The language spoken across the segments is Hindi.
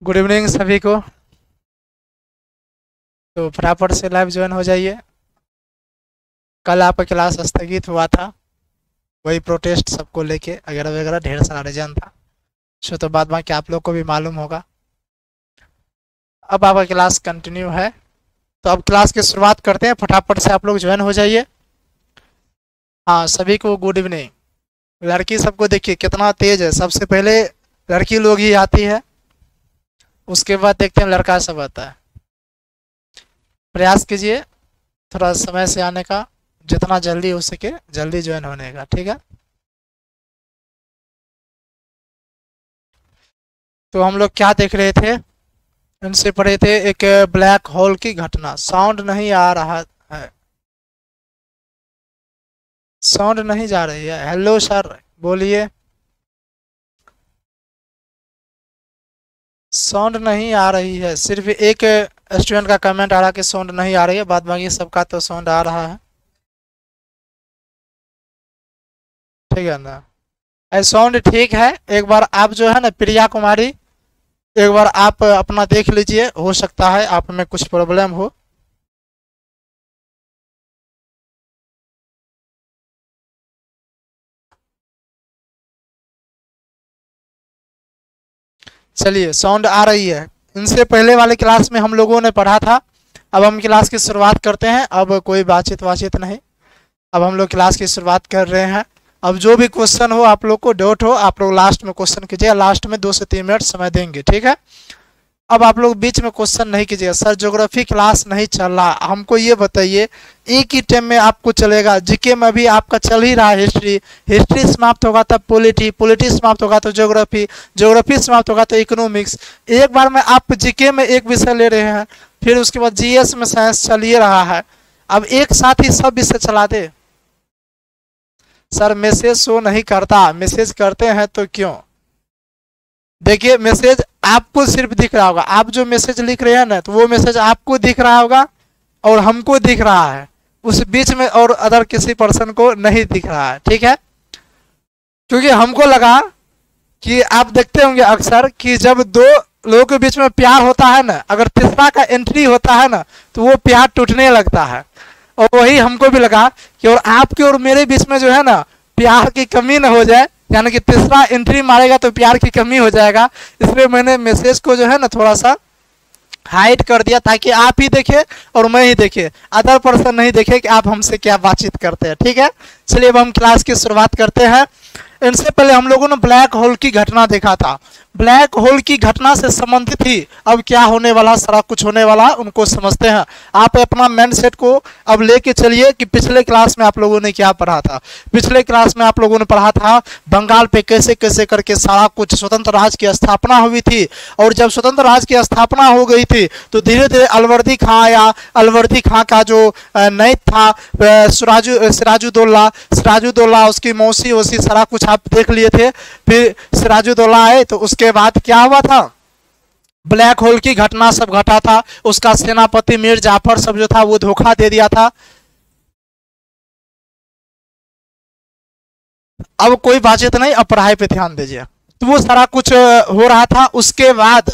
गुड इवनिंग सभी को। तो फटाफट से लाइव ज्वाइन हो जाइए। कल आपका क्लास स्थगित हुआ था, वही प्रोटेस्ट सबको लेके वगैरह वगैरह ढेर सारा रीजन था। सो तो बाद बाकी आप लोग को भी मालूम होगा। अब आपका क्लास कंटिन्यू है, तो अब क्लास की शुरुआत करते हैं। फटाफट से आप लोग ज्वाइन हो जाइए। हाँ, सभी को गुड इवनिंग। लड़की सबको देखिए कितना तेज है। सबसे पहले लड़की लोग ही आती है, उसके बाद देखते हैं लड़का सब आता है। प्रयास कीजिए थोड़ा समय से आने का, जितना जल्दी हो सके जल्दी ज्वाइन होने का, ठीक है। तो हम लोग क्या देख रहे थे, इनसे पढ़े थे एक ब्लैक होल की घटना। साउंड नहीं आ रहा है, साउंड नहीं जा रही है। हेलो सर बोलिए। साउंड नहीं आ रही है, सिर्फ एक स्टूडेंट का कमेंट आ रहा कि साउंड नहीं आ रही है, बाद बाकी सबका तो साउंड आ रहा है, ठीक है ना। साउंड ठीक है। एक बार आप जो है ना प्रिया कुमारी, एक बार आप अपना देख लीजिए, हो सकता है आप में कुछ प्रॉब्लम हो। चलिए साउंड आ रही है। इनसे पहले वाले क्लास में हम लोगों ने पढ़ा था। अब हम क्लास की शुरुआत करते हैं। अब कोई बातचीत वातचीत नहीं, अब हम लोग क्लास की शुरुआत कर रहे हैं। अब जो भी क्वेश्चन हो, आप लोग को डाउट हो, आप लोग लास्ट में क्वेश्चन कीजिए। लास्ट में 2 से 3 मिनट समय देंगे, ठीक है। अब आप लोग बीच में क्वेश्चन नहीं कीजिएगा। सर ज्योग्राफी क्लास नहीं चल रहा, हमको ये बताइए। एक ही टाइम में आपको चलेगा। जीके में भी आपका चल ही रहा है हिस्ट्री, हिस्ट्री समाप्त होगा तब पॉलिटी, पॉलिटी समाप्त होगा तो ज्योग्राफी, ज्योग्राफी समाप्त होगा तो इकोनॉमिक्स। एक बार में आप जीके में एक विषय ले रहे हैं, फिर उसके बाद जीएस में साइंस चल ही रहा है। अब एक साथ ही सब विषय चला दे। सर मैसेज शो नहीं करता, मैसेज करते हैं तो क्यों। देखिए मैसेज आपको सिर्फ दिख रहा होगा, आप जो मैसेज लिख रहे हैं ना, तो वो मैसेज आपको दिख रहा होगा और हमको दिख रहा है, उस बीच में और अदर किसी पर्सन को नहीं दिख रहा है, ठीक है। क्योंकि हमको लगा कि आप देखते होंगे अक्सर कि जब दो लोगों के बीच में प्यार होता है ना, अगर तीसरा का एंट्री होता है ना, तो वो प्यार टूटने लगता है। और वही हमको भी लगा कि और आपके और मेरे बीच में जो है ना, प्यार की कमी ना हो जाए, यानी कि तीसरा एंट्री मारेगा तो प्यार की कमी हो जाएगा। इसलिए मैंने मैसेज को जो है ना थोड़ा सा हाइड कर दिया, ताकि आप ही देखे और मैं ही देखे, अदर पर्सन नहीं देखे कि आप हमसे क्या बातचीत करते हैं, ठीक है। चलिए अब हम क्लास की शुरुआत करते हैं। इनसे पहले हम लोगों ने ब्लैक होल की घटना देखा था। ब्लैक होल की घटना से संबंधित ही अब क्या होने वाला, सारा कुछ होने वाला, उनको समझते हैं। आप अपना माइंड सेट को अब लेके चलिए कि पिछले क्लास में आप लोगों ने क्या पढ़ा था। पिछले क्लास में आप लोगों ने पढ़ा था बंगाल पे कैसे कैसे करके सारा कुछ स्वतंत्र राज्य की स्थापना हुई थी। और जब स्वतंत्र राज्य की स्थापना हो गई थी तो धीरे धीरे अलवर्दी खां आया। अलवर्दी खां का जो नैत था सिराजुद्दौला, उसकी मौसी वोसी सारा कुछ आप देख लिए थे। फिर सिराजुद्दौला आए तो उसके बाद क्या हुआ था, ब्लैक होल की घटना सब घटा था। उसका सेनापति मीर जाफर सब जो था वो धोखा दे दिया था। अब कोई बातचीत नहीं, अब पढ़ाई पे ध्यान दीजिए। तो वो सारा कुछ हो रहा था। उसके बाद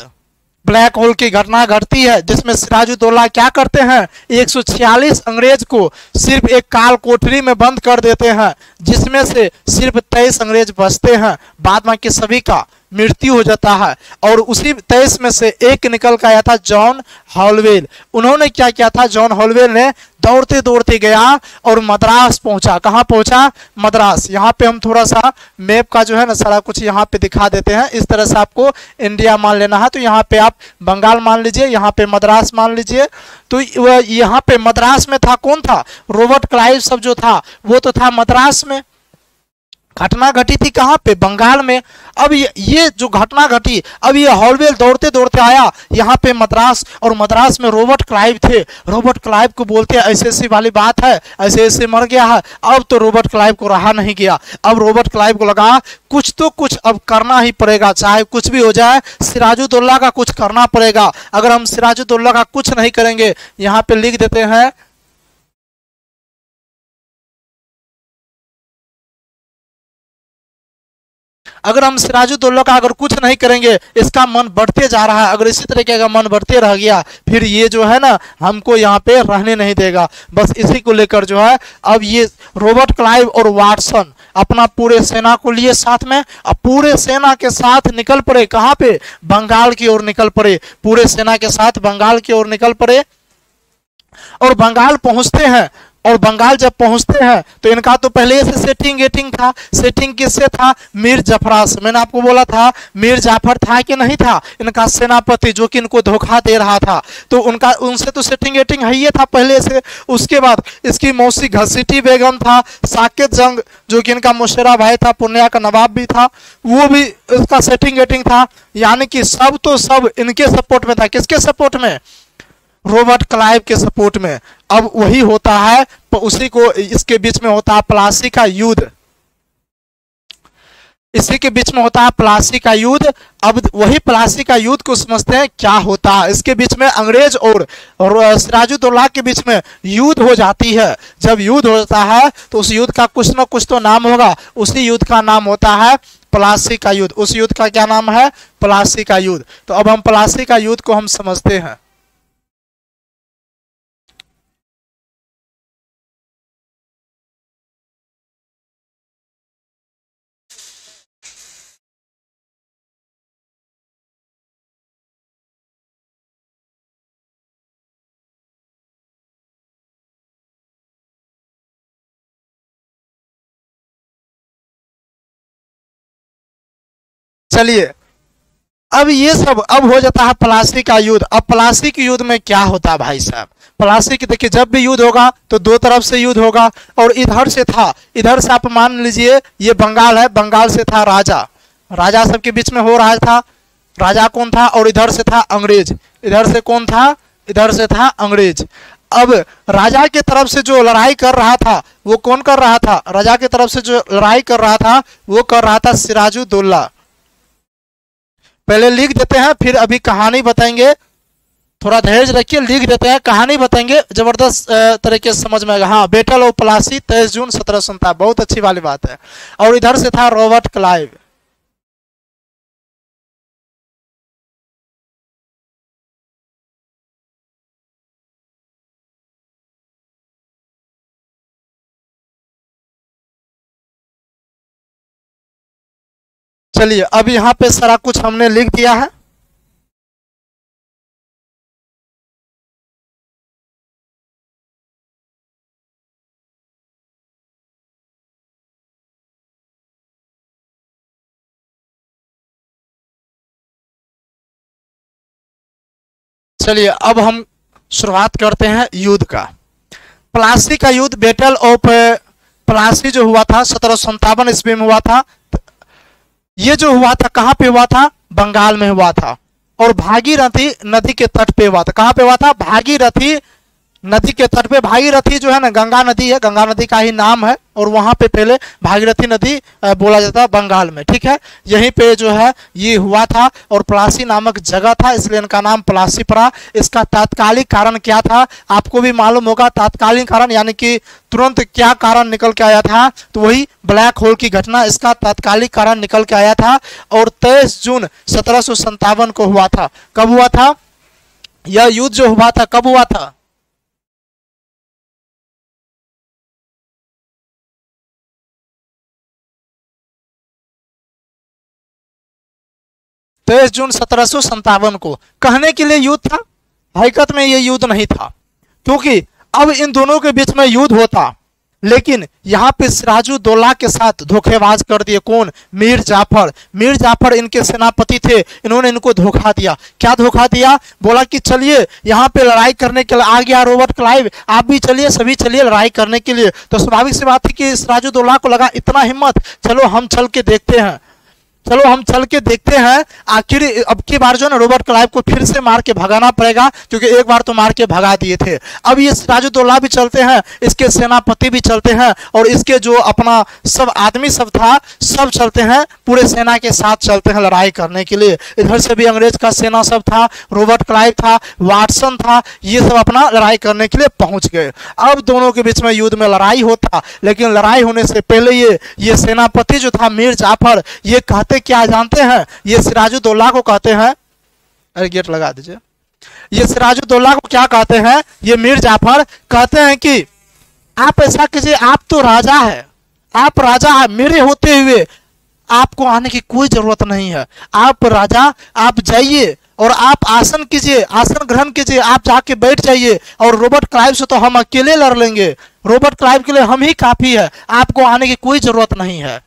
ब्लैक होल की घटना घटती है, जिसमें सिराजुद्दौला क्या करते हैं, 146 अंग्रेज को सिर्फ एक काल कोठरी में बंद कर देते हैं, जिसमें से सिर्फ 23 अंग्रेज बचते हैं। बाद में के सभी का मृत्यु हो जाता है। और उसी 23 में से एक निकल कर आया था जॉन हॉलवेल। उन्होंने क्या किया था, जॉन हॉलवेल ने दौड़ते दौड़ते गया और मद्रास पहुंचा। कहां पहुंचा, मद्रास। यहाँ पे हम थोड़ा सा मैप का जो है ना सारा कुछ यहाँ पे दिखा देते हैं। इस तरह से आपको इंडिया मान लेना है, तो यहाँ पे आप बंगाल मान लीजिए, यहाँ पे मद्रास मान लीजिए। तो यहाँ पे मद्रास में था, कौन था, रॉबर्ट क्लाइव सब जो था वो तो था मद्रास में। घटना घटी थी कहाँ पे, बंगाल में। अब ये जो घटना घटी, अब ये हॉलवेल दौड़ते दौड़ते आया यहाँ पे मद्रास, और मद्रास में रॉबर्ट क्लाइव थे। रॉबर्ट क्लाइव को बोलते हैं ऐसे ऐसी वाली बात है, ऐसे ऐसे मर गया है। अब तो रॉबर्ट क्लाइव को रहा नहीं गया। अब रॉबर्ट क्लाइव को लगा कुछ तो कुछ अब करना ही पड़ेगा, चाहे कुछ भी हो जाए, सिराजुद्दौला का कुछ करना पड़ेगा। अगर हम सिराजुद्दौला का कुछ नहीं करेंगे, यहाँ पे लिख देते हैं, अगर हम सिराजुद्दौला का अगर कुछ नहीं करेंगे, इसका मन बढ़ते जा रहा है, अगर इसी तरीके का मन बढ़ते रह गया फिर ये जो है ना हमको यहाँ पे रहने नहीं देगा। बस इसी को लेकर जो है अब ये रॉबर्ट क्लाइव और वाटसन अपना पूरे सेना को लिए साथ में, अब पूरे सेना के साथ निकल पड़े। कहाँ पे? बंगाल की ओर निकल पड़े। पूरे सेना के साथ बंगाल की ओर निकल पड़े और बंगाल पहुंचते हैं। और बंगाल जब पहुंचते हैं तो इनका तो पहले से सेटिंग गेटिंग था। सेटिंग किससे था? मीर जफरा से। मैंने आपको बोला था मीर जाफर था कि नहीं था इनका सेनापति, जो कि इनको धोखा दे रहा था। तो उनसे तो सेटिंग गेटिंग है ही था पहले से। उसके बाद इसकी मौसी घसीटी बेगम था, साकेत जंग जो कि इनका मुशर्रा भाई था, पूर्णिया का नवाब भी था, वो भी इसका सेटिंग गेटिंग था। यानी कि सब तो सब इनके सपोर्ट में था। किसके सपोर्ट में? रॉबर्ट क्लाइव के सपोर्ट में। अब वही होता है, तो उसी को इसके बीच में होता है प्लासी का युद्ध। इसी के बीच में होता है प्लासी का युद्ध। अब वही प्लासी का युद्ध को समझते हैं क्या होता है। इसके बीच में अंग्रेज और सिराजुद्दौला के बीच में युद्ध हो जाती है। जब युद्ध होता है तो उस युद्ध का कुछ ना कुछ तो नाम होगा। उसी युद्ध का नाम होता है प्लासी का युद्ध। उस युद्ध का क्या नाम है? प्लासी का युद्ध। तो अब हम प्लासी का युद्ध को हम समझते हैं। चलिए अब ये सब अब हो जाता है प्लासी का युद्ध। अब प्लासी के युद्ध में क्या होता है भाई साहब? प्लासी की देखिए जब भी युद्ध होगा तो दो तरफ से युद्ध होगा। और इधर से था, इधर से आप मान लीजिए ये बंगाल है, बंगाल से था राजा, राजा सबके बीच में हो रहा था। राजा कौन था? और इधर से था अंग्रेज। इधर से कौन था? इधर से था अंग्रेज। अब राजा की तरफ से जो लड़ाई कर रहा था वो कौन कर रहा था? राजा की तरफ से जो लड़ाई कर रहा था वो कर रहा था सिराजुद्दौला। पहले लिख देते हैं फिर अभी कहानी बताएंगे। थोड़ा धैर्य रखिए, लिख देते हैं, कहानी बताएंगे, जबरदस्त तरीके से समझ में आएगा। हाँ, बैटल ऑफ प्लासी 23 जून 1757, बहुत अच्छी वाली बात है। और इधर से था रॉबर्ट क्लाइव। चलिए अब यहाँ पे सारा कुछ हमने लिख दिया है। चलिए अब हम शुरुआत करते हैं युद्ध का। प्लासी का युद्ध, बैटल ऑफ प्लासी जो हुआ था 1757 ईस्वी में हुआ था। ये जो हुआ था कहाँ पे हुआ था? बंगाल में हुआ था। और भागीरथी नदी के तट पे हुआ था। कहाँ पे हुआ था? भागीरथी नदी के तट पे। भागीरथी जो है ना गंगा नदी है, गंगा नदी का ही नाम है। और वहां पे पहले भागीरथी नदी बोला जाता है बंगाल में, ठीक है। यहीं पे जो है ये हुआ था और प्लासी नामक जगह था, इसलिए इनका नाम प्लासी पड़ा। इसका तात्कालिक कारण क्या था आपको भी मालूम होगा। तात्कालिक कारण यानी कि तुरंत क्या कारण निकल के आया था? तो वही ब्लैक होल की घटना इसका तात्कालिक कारण निकल के आया था। और 23 जून 1757 को हुआ था। कब हुआ था यह युद्ध? जो हुआ था कब हुआ था? 23 जून 1757 को। कहने के लिए युद्ध था, हकीकत में ये युद्ध नहीं था, क्योंकि अब इन दोनों के बीच में युद्ध होता, लेकिन यहाँ पे सिराजुद्दौला के साथ धोखेबाज कर दिए। कौन? मीर जाफर। मीर जाफर इनके सेनापति थे, इन्होंने इनको धोखा दिया। क्या धोखा दिया? बोला कि चलिए यहाँ पे लड़ाई करने के लिए आ गया रॉबर्ट क्लाइव, आप भी चलिए, सभी चलिए लड़ाई करने के लिए। तो स्वाभाविक सी बात थी कि सिराजुद्दौला को लगा इतना हिम्मत, चलो हम चल के देखते हैं, चलो हम चल के देखते हैं। आखिर अब की बार जो है ना रॉबर्ट क्लाइव को फिर से मार के भगाना पड़ेगा, क्योंकि एक बार तो मार के भगा दिए थे। अब ये सिराजुद्दौला भी चलते हैं, इसके सेनापति भी चलते हैं, और इसके जो अपना सब आदमी सब था सब चलते हैं, पूरे सेना के साथ चलते हैं लड़ाई करने के लिए। इधर से भी अंग्रेज का सेना सब था, रॉबर्ट क्लाइव था, वाटसन था, ये सब अपना लड़ाई करने के लिए पहुंच गए। अब दोनों के बीच में युद्ध में लड़ाई होता, लेकिन लड़ाई होने से पहले ये सेनापति जो था मीर जाफर, ये कहता कहते क्या जानते हैं? ये सिराजुद्दौला को कहते हैं, अरे गेट लगा दीजिए, ये सिराजुद्दौला को क्या कहते हैं? ये मीर जाफर कहते हैं कि आप ऐसा कीजिए, आप तो राजा है, आप राजा है, मेरे होते हुए आपको आने की कोई जरूरत नहीं है। आप राजा, आप जाइए और आप आसन कीजिए, आसन ग्रहण कीजिए, आप जाके बैठ जाइए और रॉबर्ट क्लाइव से तो हम अकेले लड़ लेंगे, रॉबर्ट क्लाइव के लिए हम ही काफी है, आपको आने की कोई जरूरत नहीं है।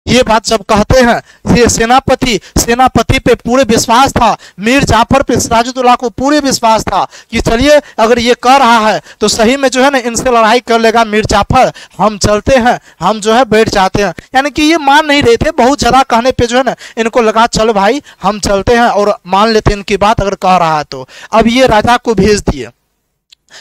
ये बात जब कहते हैं, ये सेनापति पे पूरे विश्वास था, मीर जाफर पे सिराजुद्दौला को पूरे विश्वास था कि चलिए अगर ये कर रहा है तो सही में जो है ना इनसे लड़ाई कर लेगा मीर जाफर, हम चलते हैं, हम जो है बैठ जाते हैं। यानी कि ये मान नहीं रहे थे, बहुत ज्यादा कहने पे जो है ना इनको लगा चल भाई हम चलते हैं और मान लेते हैं इनकी बात अगर कह रहा है तो। अब ये राजा को भेज दिए,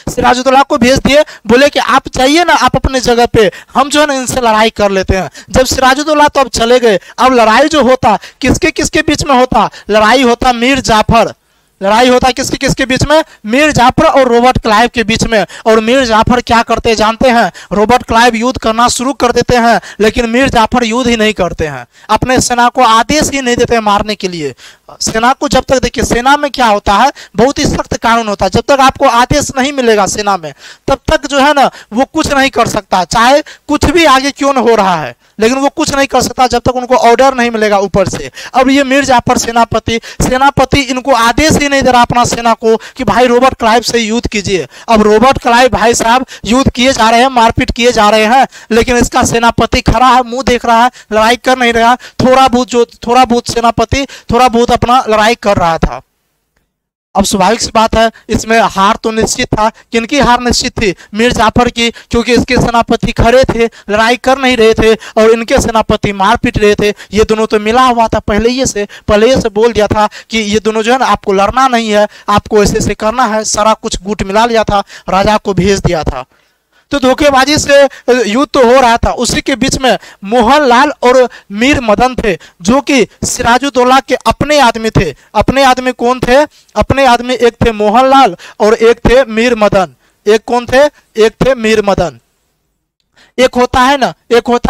सिराजुद्दौला को भेज दिए, बोले कि आप जाइए ना आप अपने जगह पे, हम जो है ना इनसे लड़ाई कर लेते हैं। जब सिराजुद्दौला तो अब चले गए, अब लड़ाई जो होता किसके किसके बीच में होता? लड़ाई होता मीर जाफर, लड़ाई होता किसके किसके बीच में? मीर जाफर और रॉबर्ट क्लाइव के बीच में। और मीर जाफर क्या करते जानते हैं? रॉबर्ट क्लाइव युद्ध करना शुरू कर देते हैं, लेकिन मीर जाफर युद्ध ही नहीं करते हैं, अपने सेना को आदेश ही नहीं देते हैं मारने के लिए। सेना को जब तक, देखिए सेना में क्या होता है, बहुत ही सख्त कानून होता है, जब तक आपको आदेश नहीं मिलेगा सेना में तब तक जो है ना वो कुछ नहीं कर सकता, चाहे कुछ भी आगे क्यों न हो रहा है, लेकिन वो कुछ नहीं कर सकता जब तक उनको ऑर्डर नहीं मिलेगा ऊपर से। अब ये मीर जाफर सेनापति इनको आदेश ही नहीं दे रहा अपना सेना को कि भाई रॉबर्ट क्लाइव से युद्ध कीजिए। अब रॉबर्ट क्लाइव भाई साहब युद्ध किए जा रहे हैं, मारपीट किए जा रहे हैं, लेकिन इसका सेनापति खड़ा है, मुंह देख रहा है, लड़ाई कर नहीं रहा। थोड़ा बहुत सेनापति थोड़ा बहुत अपना लड़ाई कर रहा था। अब स्वाभाविक सी बात है, इसमें हार तो निश्चित था। किनकी हार निश्चित थी? मीर जाफर की, क्योंकि इसके सेनापति खड़े थे, लड़ाई कर नहीं रहे थे और इनके सेनापति मार पीट रहे थे। ये दोनों तो मिला हुआ था, पहले ही से बोल दिया था कि ये दोनों जो है ना आपको लड़ना नहीं है, आपको ऐसे ऐसे करना है, सारा कुछ गुट मिला लिया था, राजा को भेज दिया था। तो धोखेबाजी से युद्ध तो हो रहा था, उसी के बीच में मोहनलाल और मीर मदन थे जो कि सिराजुद्दौला के अपने आदमी थे। अपने आदमी कौन थे? अपने आदमी एक थे मोहनलाल और एक थे मीर मदन। एक कौन थे? एक थे मीर मदन। एक होता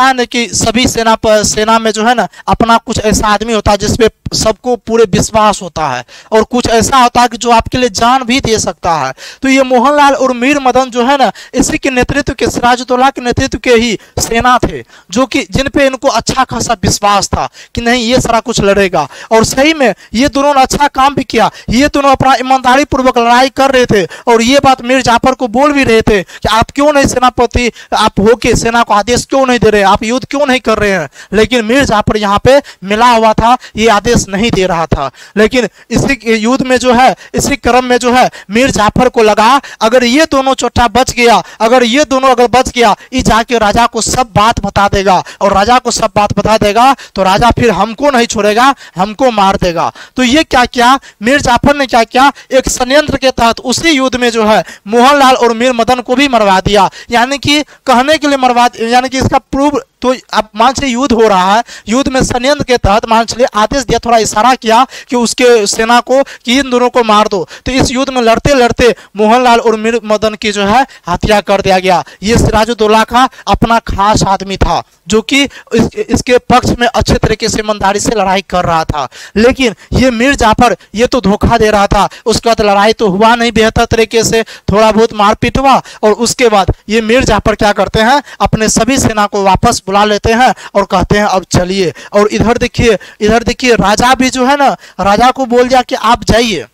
है ना कि सभी सेना में जो है ना अपना कुछ ऐसा आदमी होता है जिसपे सबको पूरे विश्वास होता है, और कुछ ऐसा होता है कि जो आपके लिए जान भी दे सकता है। तो ये मोहनलाल और मीर मदन जो है ना इसी के नेतृत्व के, सिराजुद्दौला के नेतृत्व के ही सेना थे, जो कि जिन पे इनको अच्छा खासा विश्वास था कि नहीं ये सारा कुछ लड़ेगा। और सही में ये दोनों ने अच्छा काम भी किया, ये दोनों अपना ईमानदारी पूर्वक लड़ाई कर रहे थे और ये बात मीर जाफर को बोल भी रहे थे कि आप क्यों नहीं सेनापति, आप होके सेना को आदेश क्यों नहीं दे रहे, आप युद्ध क्यों नहीं कर रहे हैं। लेकिन मीर जाफर यहाँ पे मिला हुआ था, ये आदेश नहीं दे रहा था। लेकिन इसी युद्ध में जो है, इसी क्रम में जो है मीर जाफर को लगा अगर ये दोनों चोटा बच गया, अगर ये दोनों अगर बच गया, ये जाके राजा को सब बात बता देगा, और राजा को सब बात बता देगा तो राजा फिर हमको नहीं छोड़ेगा, हमको मार देगा। तो ये क्या किया मीर जाफर ने, क्या किया, एक षड्यंत्र के तहत उसी युद्ध में जो है मोहनलाल और मीर मदन को भी मरवा दिया। यानी कि कहने के लिए मरवा, यानी कि इसका प्रूव, तो अब मान चलिए युद्ध हो रहा है, युद्ध में षड्यंत्र के तहत मान चलिए आदेश दिया, थोड़ा इशारा किया कि उसके सेना को कि इन दोनों को मार दो। तो इस युद्ध में लड़ते लड़ते मोहनलाल और मीर मदन की जो है हत्या कर दिया गया। ये सिराजुद्दौला का अपना खास आदमी था जो कि इसके पक्ष में अच्छे तरीके से ईमानदारी से लड़ाई कर रहा था। लेकिन ये मीर जाफर ये तो धोखा दे रहा था। उसके बाद लड़ाई तो हुआ नहीं बेहतर तरीके से, थोड़ा बहुत मारपीट हुआ, और उसके बाद ये मीर जाफर क्या करते हैं, अपने सभी सेना को वापस बुला लेते हैं और कहते हैं अब चलिए। और इधर देखिए राजा भी जो है ना, राजा को बोल दिया कि आप जाइए,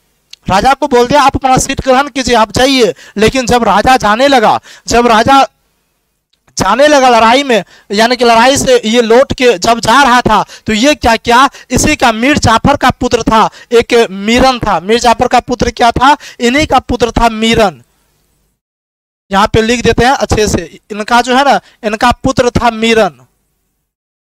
राजा को बोल दिया आप अपना सीट ग्रहण कीजिए, आप जाइए। लेकिन जब राजा जाने लगा लड़ाई में, यानी कि लड़ाई से ये लौट के जब जा रहा था, तो ये क्या क्या इसी का मीर जाफर का पुत्र था, एक मीरन था। मीर जाफर का पुत्र क्या था? इन्हीं का पुत्र था मीरन। यहाँ पे लिख देते हैं अच्छे से, इनका जो है ना, इनका पुत्र था मीरन।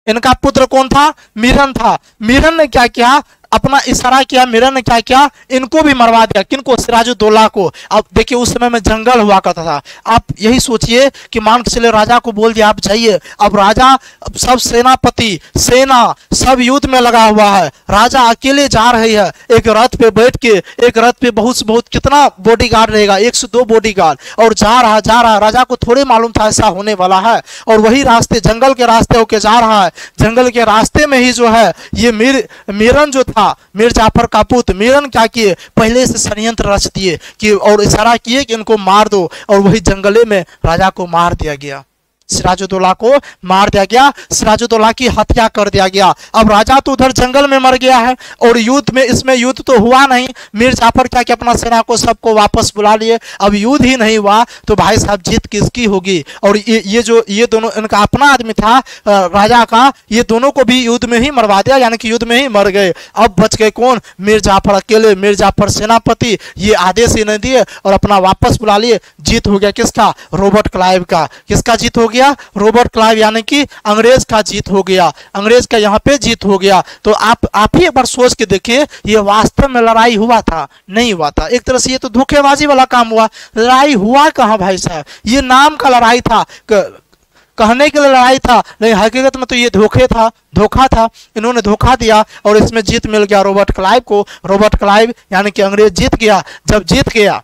इनका पुत्र कौन था? मीरन था। मीरन ने क्या किया, अपना इशारा किया, मीरन ने क्या किया, इनको भी मरवा दिया। किनको? सिराजुद्दौला को। अब देखिए उस समय में जंगल हुआ करता था। आप यही सोचिए कि मान के चले राजा को बोल दिया आप जाइए। अब राजा, सब सेनापति, सेना सब युद्ध में लगा हुआ है, राजा अकेले जा रही है एक रथ पे बैठ के। एक रथ पे बहुत से बहुत कितना बॉडीगार्ड रहेगा, 102 बॉडीगार्ड, और जा रहा। राजा को थोड़े मालूम था ऐसा होने वाला है, और वही रास्ते, जंगल के रास्ते होके जा रहा है। जंगल के रास्ते में ही जो है ये मीरन जो था, मीर जाफर का पुत्र मीरन क्या किए, पहले से षड्यंत्र रच दिए कि और इशारा किए कि इनको मार दो, और वही जंगले में राजा को मार दिया गया। सिराजुद्दौला को मार दिया गया, सिराजुद्दौला की हत्या कर दिया गया। अब राजा तो उधर जंगल में मर गया है, और युद्ध में, इसमें युद्ध तो हुआ नहीं। मीर जाफर क्या कि अपना सेना को सबको वापस बुला लिए। अब युद्ध ही नहीं हुआ तो भाई साहब जीत किसकी होगी? और ये दोनों, इनका अपना आदमी था राजा का, ये दोनों को भी युद्ध में ही मरवा दिया, यानी कि युद्ध में ही मर गए। अब बच गए कौन? मीर जाफर अकेले। मीर जाफर सेनापति ये आदेश ही नहीं दिए और अपना वापस बुला लिए। जीत हो गया किसका? रॉबर्ट क्लाइव का। किसका जीत हो गया? रॉबर्ट क्लाइव, यानी कि अंग्रेज का जीत हो गया। अंग्रेज का यहाँ पे जीत हो गया। तो आप ही एक बार सोच के देखिए, ये वास्तव में लड़ाई हुआ था? नहीं हुआ था। एक तरह से ये तो धोखेबाजी वाला काम हुआ। लड़ाई हुआ कहाँ भाई साहब? ये नाम का लड़ाई था, कहने के लिए लड़ाई था, लेकिन हकीकत में तो ये धोखा था। इन्होंने धोखा दिया और इसमें जीत मिल गया रॉबर्ट क्लाइव को। रॉबर्ट क्लाइव यानी कि अंग्रेज जीत गया। जब जीत गया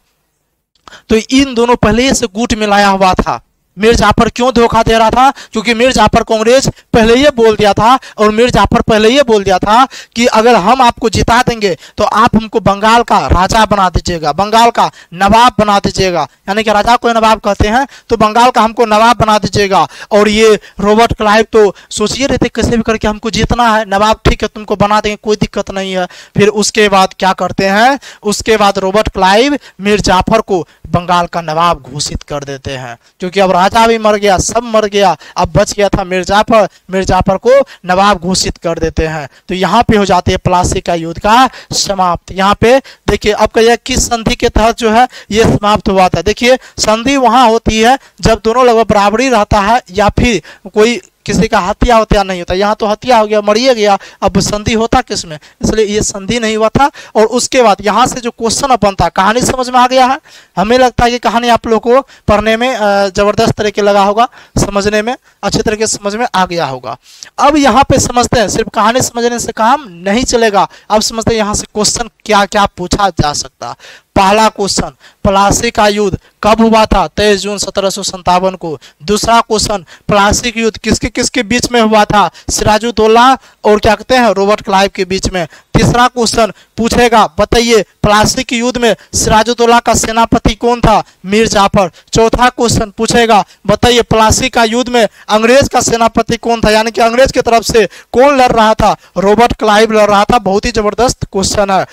तो इन दोनों पहले से गुट मिलाया हुआ था। मीर जाफर क्यों धोखा दे रहा था? क्योंकि मीर जाफर को अंग्रेज पहले ये बोल दिया था, और मीर जाफर पहले ये बोल दिया था कि अगर हम आपको जिता देंगे तो आप हमको बंगाल का राजा बना दीजिएगा, बंगाल का नवाब बना दीजिएगा। यानी कि राजा को नवाब कहते हैं, तो बंगाल का हमको नवाब बना दीजिएगा। और ये रॉबर्ट क्लाइव तो सोचिए रहे थे कैसे भी करके हमको जीतना है, नवाब ठीक है तुमको बना देंगे, कोई दिक्कत नहीं है। फिर उसके बाद क्या करते हैं? उसके बाद रॉबर्ट क्लाइव मीर जाफर को बंगाल का नवाब घोषित कर देते हैं, क्योंकि अब राजा भी मर गया, सब मर गया, अब बच गया था मीर जाफर। मीर जाफर को नवाब घोषित कर देते हैं। तो यहाँ पे हो जाती है प्लासी का युद्ध का समाप्त। यहाँ पे देखिए अब कहिए किस संधि के तहत जो है ये समाप्त हुआ था। देखिए संधि वहां होती है जब दोनों लगभग बराबरी रहता है, या फिर कोई किसी का हत्या होता नहीं होता। यहाँ तो हत्या हो गया, मरिए गया, अब संधि होता किसमें? इसलिए ये संधि नहीं हुआ था। और उसके बाद यहाँ से जो क्वेश्चन अपन था, कहानी समझ में आ गया है? हमें लगता है कि कहानी आप लोग को पढ़ने में जबरदस्त तरीके लगा होगा, समझने में अच्छे तरीके से समझ में आ गया होगा। अब यहाँ पे समझते हैं, सिर्फ कहानी समझने से काम नहीं चलेगा। अब समझते हैं यहाँ से क्वेश्चन क्या क्या पूछा जा सकता। पहला क्वेश्चन, प्लासी का युद्ध कब हुआ था? 23 जून 1757 को। दूसरा क्वेश्चन, प्लासी का युद्ध किसके किसके बीच में हुआ था? सिराजुद्दौला और क्या कहते हैं रॉबर्ट क्लाइव के बीच में। तीसरा क्वेश्चन पूछेगा, बताइए प्लासी के युद्ध में सिराजुद्दौला का सेनापति कौन था? मीर जाफर। चौथा क्वेश्चन पूछेगा, बताइए प्लासी का युद्ध में अंग्रेज का सेनापति कौन था? यानी कि अंग्रेज की तरफ से कौन लड़ रहा था? रॉबर्ट क्लाइव लड़ रहा था। बहुत ही जबरदस्त क्वेश्चन है,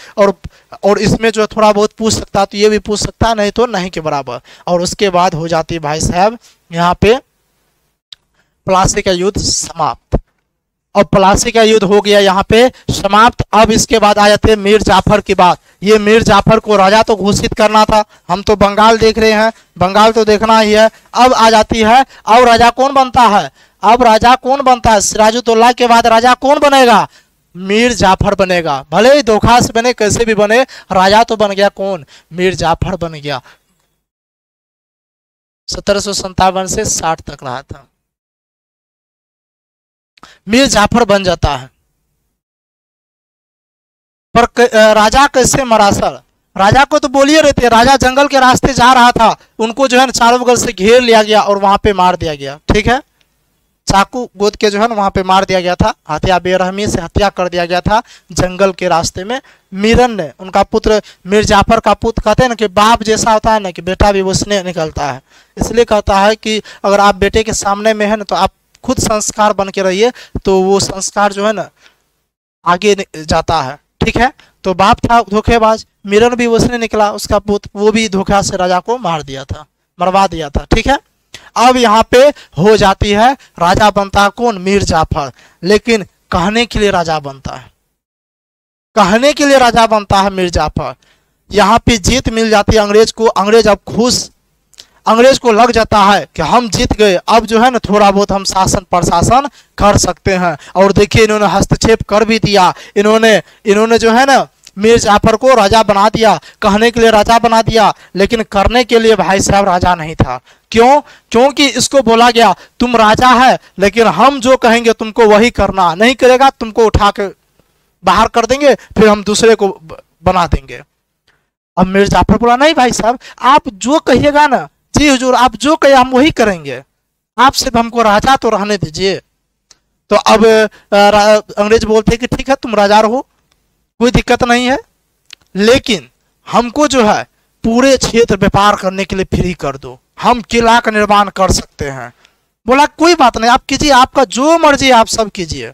और इसमें जो थोड़ा बहुत पूछ सकता तो ये भी पूछ सकता, नहीं तो नहीं के बराबर। और उसके बाद हो जाती है भाई साहब यहाँ पे प्लासी का युद्ध समाप्त। और प्लासी का युद्ध हो गया यहाँ पे समाप्त। अब इसके बाद आ जाते हैं मीर जाफर की बात। ये मीर जाफर को राजा तो घोषित करना था, हम तो बंगाल देख रहे हैं, बंगाल तो देखना ही है। अब आ जाती है, अब राजा कौन बनता है? अब राजा कौन बनता है? सिराजुद्दौला के बाद राजा कौन बनेगा? मीर जाफर बनेगा। भले ही धोखा से बने, कैसे भी बने, राजा तो बन गया कौन? मीर जाफर बन गया। 1757 से 60 तक रहा था, मीर जाफर बन जाता है। पर राजा कैसे मरा सर? राजा को तो बोलिए रहते, राजा जंगल के रास्ते जा रहा था, उनको जो है ना चारों बगल से घेर लिया गया और वहां पे मार दिया गया। ठीक है, चाकू गोद के जो है ना वहां पे मार दिया गया था, हत्या बेरहमी से हत्या कर दिया गया था जंगल के रास्ते में। मीरन ने, उनका पुत्र मीर जाफर का पुत्र, कहते हैं ना कि बाप जैसा होता है ना कि बेटा भी उसने निकलता है। इसलिए कहता है कि अगर आप बेटे के सामने में है ना तो आप खुद संस्कार बन के रहिए, तो वो संस्कार जो है ना आगे जाता है। ठीक है, तो बाप था धोखेबाज, मीरन भी उसने निकला, उसका पुत्र, वो भी धोखा से राजा को मार दिया था, मरवा दिया था। ठीक है, अब यहाँ पे हो जाती है राजा बनता है कौन? मीर जाफर। लेकिन कहने के लिए राजा बनता है, कहने के लिए राजा बनता है मीर जाफर। यहाँ पे जीत मिल जाती है अंग्रेज को। अंग्रेज अब खुश, अंग्रेज को लग जाता है कि हम जीत गए, अब जो है ना थोड़ा बहुत हम शासन प्रशासन कर सकते हैं। और देखिए इन्होंने हस्तक्षेप कर भी दिया, इन्होंने जो है ना मीर जाफर को राजा बना दिया, कहने के लिए राजा बना दिया, लेकिन करने के लिए भाई साहब राजा नहीं था। क्यों? क्योंकि इसको बोला गया तुम राजा है, लेकिन हम जो कहेंगे तुमको वही करना, नहीं करेगा तुमको उठा के बाहर कर देंगे, फिर हम दूसरे को बना देंगे। अब मीर जाफर बोला नहीं भाई साहब, आप जो कहिएगा ना, जी हुजूर आप जो कहे हम वही करेंगे, आप सिर्फ हमको राजा तो रहने दीजिए। तो अब अंग्रेज बोलते कि ठीक है तुम राजा रहो, कोई दिक्कत नहीं है, लेकिन हमको जो है पूरे क्षेत्र व्यापार करने के लिए फ्री कर दो, हम किला का निर्माण कर सकते हैं। बोला कोई बात नहीं, आप कीजिए, आपका जो मर्जी आप सब कीजिए,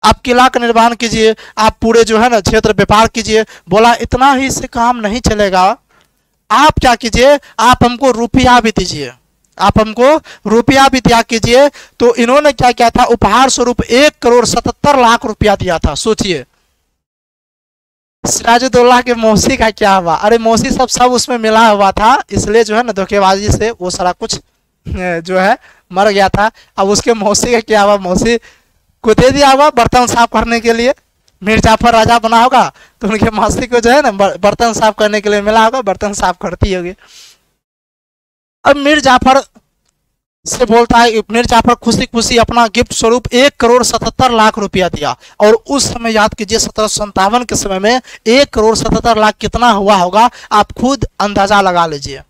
आप किला का निर्माण कीजिए, आप पूरे जो है ना क्षेत्र व्यापार कीजिए। बोला इतना ही से काम नहीं चलेगा, आप क्या कीजिए, आप हमको रुपया भी दीजिए, आप हमको रुपया भी दिया कीजिए। तो इन्होंने क्या किया था, उपहार स्वरूप 1,77,00,000 रुपया दिया था। सोचिए सिराजुद्दौला के मौसी का क्या हुआ, अरे मौसी सब उसमें मिला हुआ था, इसलिए जो है ना धोखेबाजी से वो सारा कुछ जो है मर गया था। अब उसके मौसी का क्या हुआ, मौसी को दे दिया हुआ बर्तन साफ करने के लिए। मीर जाफर राजा बना होगा तो उनके मौसी को जो है ना बर्तन साफ करने के लिए मिला होगा, बर्तन साफ करती होगी। अब मीर जाफर से बोलता है, मीर जाफर खुशी खुशी अपना गिफ्ट स्वरूप 1,77,00,000 रुपया दिया। और उस समय याद कीजिए 1757 के समय में 1,77,00,000 कितना हुआ होगा, आप खुद अंदाजा लगा लीजिए।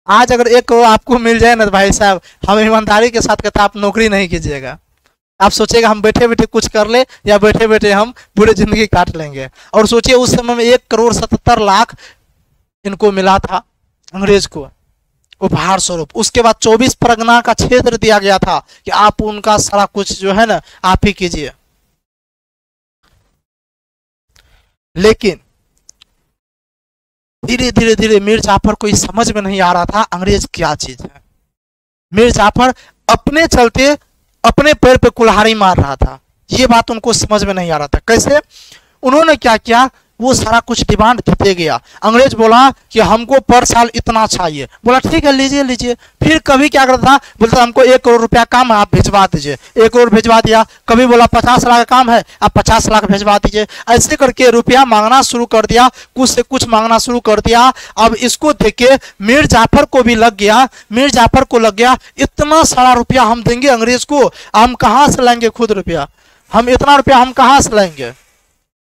आज अगर 1 करोड़ आपको मिल जाए ना तो भाई साहब हम ईमानदारी के साथ कहते आप नौकरी नहीं कीजिएगा, आप सोचिएगा हम बैठे बैठे कुछ कर ले या बैठे बैठे हम पूरी जिंदगी काट लेंगे। और सोचिए उस समय में 1,77,00,000 इनको मिला था अंग्रेज को उपहार स्वरूप। उसके बाद 24 परगना का क्षेत्र दिया गया था कि आप उनका सारा कुछ जो है ना आप ही कीजिए। लेकिन धीरे धीरे धीरे मीर जाफर को समझ में नहीं आ रहा था अंग्रेज क्या चीज है। मीर जाफर अपने चलते अपने पैर पे कुल्हाड़ी मार रहा था, ये बात उनको समझ में नहीं आ रहा था। कैसे? उन्होंने क्या किया, वो सारा कुछ डिमांड देते गया। अंग्रेज बोला कि हमको पर साल इतना चाहिए, बोला ठीक है लीजिए लीजिए। फिर कभी क्या करता था, बोलता हमको 1 करोड़ रुपया काम है आप भिजवा दीजिए, 1 करोड़ भिजवा दिया। कभी बोला 50 लाख का काम है आप 50 लाख भिजवा दीजिए। ऐसे करके रुपया मांगना शुरू कर दिया, कुछ से कुछ मांगना शुरू कर दिया। अब इसको देख के मीर जाफर को भी लग गया, मीर जाफर को लग गया इतना सारा रुपया हम देंगे अंग्रेज को, हम कहाँ से लाएंगे खुद रुपया, हम इतना रुपया हम कहाँ से लाएंगे,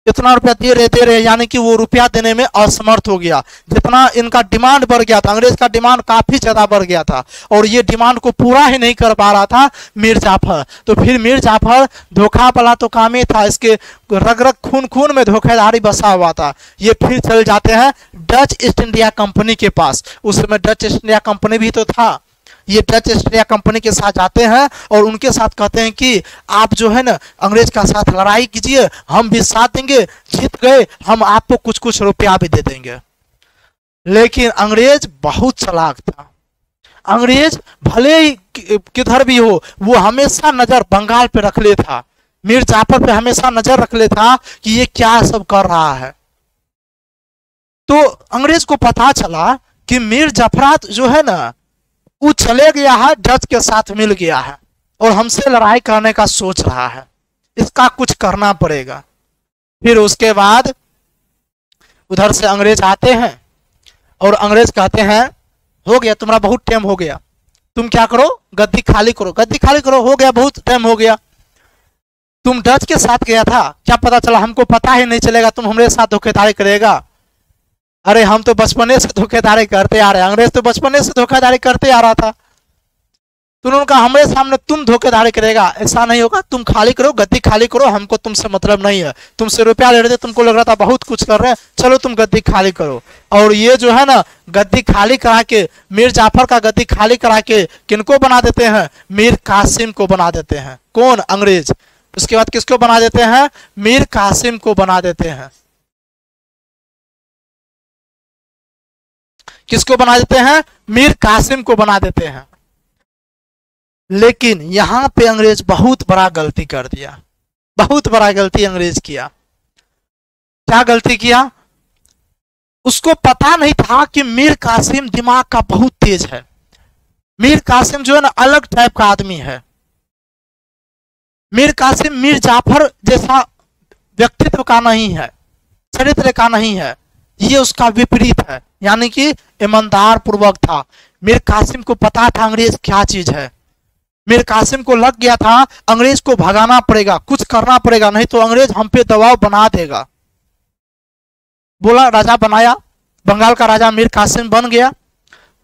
इतना रुपया दे रहे, यानी कि वो रुपया देने में असमर्थ हो गया। जितना इनका डिमांड बढ़ गया था, अंग्रेज का डिमांड काफी ज्यादा बढ़ गया था और ये डिमांड को पूरा ही नहीं कर पा रहा था मीर जाफर। तो फिर मीर जाफर धोखा वाला तो काम ही था, इसके रग रग खून खून में धोखाधड़ी बसा हुआ था। ये फिर चल जाते हैं डच ईस्ट इंडिया कंपनी के पास। उस समय डच ईस्ट इंडिया कंपनी भी तो था। ये डच ईस्ट इंडिया कंपनी के साथ जाते हैं और उनके साथ कहते हैं कि आप जो है ना अंग्रेज का साथ लड़ाई कीजिए, हम भी साथ देंगे, जीत गए हम आपको कुछ कुछ रुपया भी दे देंगे। लेकिन अंग्रेज बहुत चालाक था। अंग्रेज भले ही किधर भी हो वो हमेशा नजर बंगाल पे रख ले था, मीर जाफर पे हमेशा नजर रख ले था कि ये क्या सब कर रहा है। तो अंग्रेज को पता चला कि मीर जाफरात जो है ना वो चले गया है, डच के साथ मिल गया है और हमसे लड़ाई करने का सोच रहा है, इसका कुछ करना पड़ेगा। फिर उसके बाद उधर से अंग्रेज आते हैं और अंग्रेज कहते हैं हो गया तुम्हारा बहुत टाइम हो गया, तुम क्या करो गद्दी खाली करो, गद्दी खाली करो, हो गया बहुत टाइम हो गया। तुम डच के साथ गया था, क्या पता चला, हमको पता ही नहीं चलेगा तुम हमारे साथ धोखेधारी करेगा। अरे हम तो बचपने से धोखेधारी करते आ रहे हैं, अंग्रेज तो बचपने से धोखेधारी करते आ रहा था। तो उन्होंने कहा हमारे सामने तुम धोखेधारी करेगा, ऐसा नहीं होगा, तुम खाली करो गद्दी खाली करो, हमको तुमसे मतलब नहीं है, तुमसे रुपया ले रहे थे, तुमको लग रहा था बहुत कुछ कर रहे हैं, चलो तुम गद्दी खाली करो। और ये जो है ना गद्दी खाली करा के, मीर जाफर का गद्दी खाली करा के किनको बना देते हैं, मीर कासिम को बना देते हैं। कौन? अंग्रेज। उसके बाद किसको बना देते हैं, मीर कासिम को बना देते हैं। किसको बना देते हैं, मीर कासिम को बना देते हैं। लेकिन यहां पे अंग्रेज बहुत बड़ा गलती कर दिया, बहुत बड़ा गलती अंग्रेज किया। क्या गलती किया? उसको पता नहीं था कि मीर कासिम दिमाग का बहुत तेज है। मीर कासिम जो है ना अलग टाइप का आदमी है। मीर कासिम मीर जाफर जैसा व्यक्तित्व का नहीं है, चरित्र का नहीं है, ये उसका विपरीत है, यानी कि ईमानदार पूर्वक था। मीर कासिम को पता था अंग्रेज क्या चीज है। मीर कासिम को लग गया था अंग्रेज को भगाना पड़ेगा, कुछ करना पड़ेगा, नहीं तो अंग्रेज हम पे दबाव बना देगा। बोला, राजा बनाया, बंगाल का राजा मीर कासिम बन गया,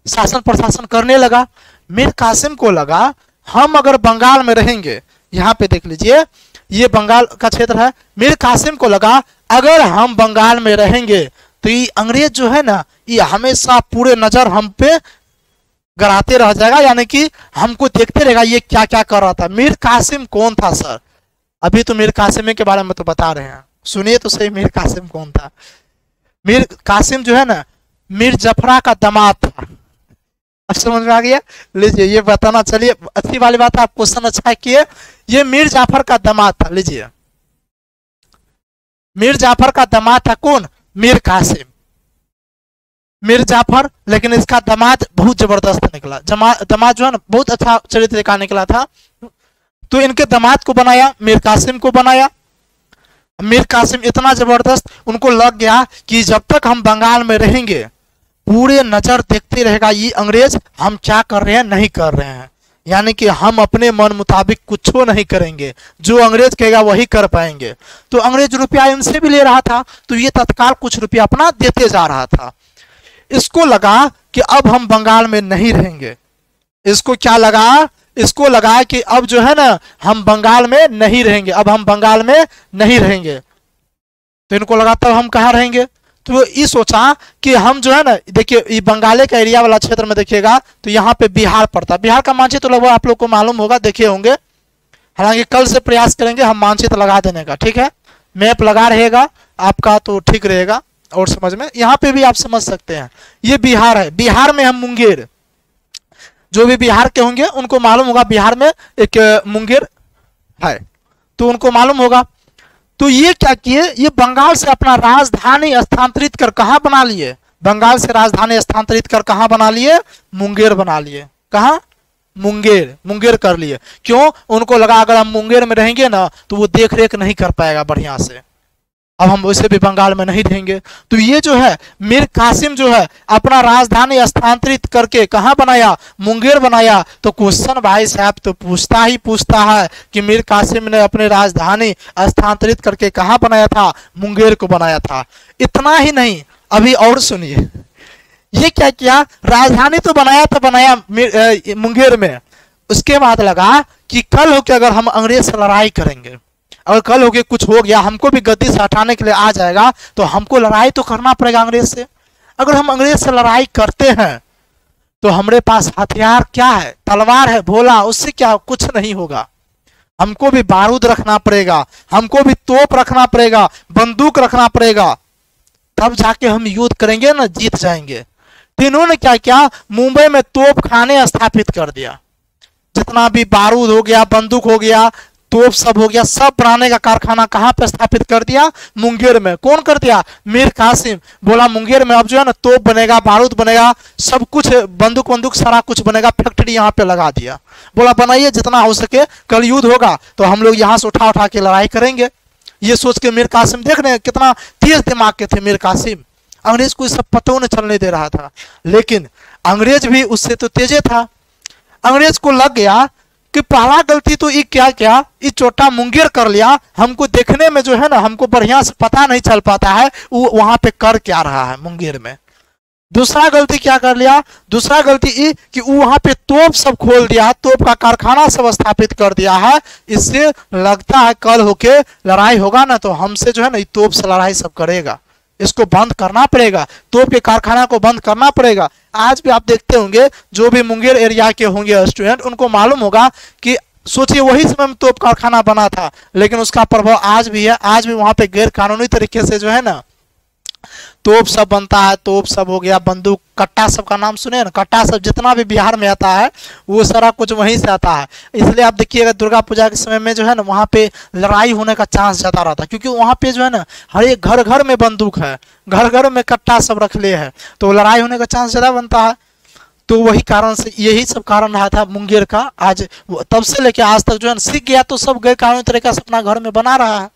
शासन प्रशासन करने लगा। मीर कासिम को लगा हम अगर बंगाल में रहेंगे, यहाँ पे देख लीजिए ये बंगाल का क्षेत्र है। मीर कासिम को लगा अगर हम बंगाल में रहेंगे तो ये अंग्रेज जो है ना ये हमेशा पूरे नजर हम पे गड़ाते रह जाएगा, यानी कि हमको देखते रहेगा ये क्या क्या कर रहा था। मीर कासिम कौन था सर? अभी तो मीर कासिम के बारे में तो बता रहे हैं, सुनिए तो सही मीर कासिम कौन था। मीर कासिम जो है ना मीर जफरा का दामाद था। अब समझ में आ गया? लीजिए ये बताना, चलिए अच्छी वाली बात है, आप क्वेश्चन अच्छा किए। ये मीर जाफर का दामाद था। लीजिए मीर जाफर का दामाद था कौन? मीर कासिम। मीर जाफर, लेकिन इसका दामाद बहुत जबरदस्त निकला। दामाद जो है ना बहुत अच्छा चरित्र का निकला था, तो इनके दामाद को बनाया, मीर कासिम को बनाया। मीर कासिम इतना जबरदस्त, उनको लग गया कि जब तक हम बंगाल में रहेंगे पूरे नजर देखते रहेगा ये अंग्रेज हम क्या कर रहे हैं नहीं कर रहे हैं, यानी कि हम अपने मन मुताबिक कुछ नहीं करेंगे, जो अंग्रेज कहेगा वही कर पाएंगे। तो अंग्रेज रुपया इनसे भी ले रहा था, तो ये तत्काल कुछ रुपया अपना देते जा रहा था। इसको लगा कि अब हम बंगाल में नहीं रहेंगे। इसको क्या लगा? इसको लगा कि अब जो है ना हम बंगाल में नहीं रहेंगे, अब हम बंगाल में नहीं रहेंगे। तो इनको लगा तब हम कहाँ रहेंगे? तो ये सोचा कि हम जो है ना, देखिए ये बंगाले का एरिया वाला क्षेत्र में देखिएगा तो यहाँ पे बिहार पड़ता है। बिहार का मानचित्र तो लगभग आप लोग को मालूम होगा, देखे होंगे, हालांकि कल से प्रयास करेंगे हम मानचित्र लगा देने का, ठीक है? मैप लगा रहेगा आपका तो ठीक रहेगा और समझ में, यहाँ पे भी आप समझ सकते हैं। ये बिहार है, बिहार में हम मुंगेर, जो भी बिहार के होंगे उनको मालूम होगा बिहार में एक मुंगेर है, तो उनको मालूम होगा। तो ये क्या किए, ये बंगाल से अपना राजधानी स्थानांतरित कर कहाँ बना लिए? बंगाल से राजधानी स्थानांतरित कर कहाँ बना लिए? मुंगेर बना लिए। कहाँ? मुंगेर। मुंगेर कर लिए। क्यों? उनको लगा अगर हम मुंगेर में रहेंगे ना तो वो देख रेख नहीं कर पाएगा बढ़िया से, अब हम वैसे भी बंगाल में नहीं रहेंगे। तो ये जो है मीर कासिम जो है अपना राजधानी स्थानांतरित करके कहाँ बनाया? मुंगेर बनाया। तो क्वेश्चन भाई साहब तो पूछता ही पूछता है कि मीर कासिम ने अपनी राजधानी स्थानांतरित करके कहाँ बनाया था? मुंगेर को बनाया था। इतना ही नहीं, अभी और सुनिए, ये क्या किया? राजधानी तो बनाया तो बनाया मुंगेर में, उसके बाद लगा कि कल हो के अगर हम अंग्रेज से लड़ाई करेंगे, अगर कल हो के कुछ हो गया, हमको भी गद्दी से हटाने के लिए आ जाएगा, तो हमको लड़ाई तो करना पड़ेगा अंग्रेज से। अगर हम अंग्रेज से लड़ाई करते हैं तो हमारे पास हथियार क्या है? तलवार है, भोला, उससे क्या कुछ नहीं होगा। हमको भी बारूद रखना पड़ेगा, हमको भी तोप रखना पड़ेगा, बंदूक रखना पड़ेगा, तब जाके हम युद्ध करेंगे ना, जीत जाएंगे। तो इन्होंने क्या किया? मुंबई में तोप खाने स्थापित कर दिया। जितना भी बारूद हो गया, बंदूक हो गया, तोप सब हो गया, सब बनाने का कारखाना कहाँ पे स्थापित कर दिया? मुंगेर में। कौन कर दिया? मीर कासिम। बोला मुंगेर में अब जो है ना तोप बनेगा, बारूद बनेगा, सब कुछ, बंदूक बंदूक सारा कुछ बनेगा, फैक्ट्री यहाँ पे लगा दिया। बोला बनाइए जितना हो सके, कल युद्ध होगा तो हम लोग यहाँ से उठा उठा के लड़ाई करेंगे। ये सोच के मीर कासिम, देख रहे हैं कितना तेज दिमाग के थे मीर कासिम। अंग्रेज को सब पता नहीं चलने दे रहा था, लेकिन अंग्रेज भी उससे तो तेजे था। अंग्रेज को लग गया कि पहला गलती तो ये क्या क्या, ये छोटा मुंगेर कर लिया, हमको देखने में जो है ना हमको बढ़िया से पता नहीं चल पाता है वो वहां पे कर क्या रहा है मुंगेर में। दूसरा गलती क्या कर लिया? दूसरा गलती ये कि वो वहां पे तोप सब खोल दिया, तोप का कारखाना सब स्थापित कर दिया है। इससे लगता है कल होके लड़ाई होगा ना तो हमसे जो है ना तोप से लड़ाई सब करेगा, इसको बंद करना पड़ेगा, तोप के कारखाना को बंद करना पड़ेगा। आज भी आप देखते होंगे जो भी मुंगेर एरिया के होंगे स्टूडेंट, उनको मालूम होगा कि सोचिए वही समय में तोप कारखाना बना था, लेकिन उसका प्रभाव आज भी है। आज भी वहां पे गैर कानूनी तरीके से जो है ना तोप सब बनता है, तोप सब हो गया, बंदूक, कट्टा सब का नाम सुने ना, कट्टा सब जितना भी बिहार में आता है वो सारा कुछ वहीं से आता है। इसलिए आप देखिएगा दुर्गा पूजा के समय में जो है ना वहाँ पे लड़ाई होने का चांस ज़्यादा रहता है, क्योंकि वहाँ पे जो है ना हर एक घर घर में बंदूक है, घर घर में कट्टा सब रख ले है, तो लड़ाई होने का चांस ज़्यादा बनता है। तो वही कारण से, यही सब कारण रहा था मुंगेर का। आज तब से लेके आज तक जो है सीख गया तो सब गैर कानूनी तरीका से अपना घर में बना रहा है।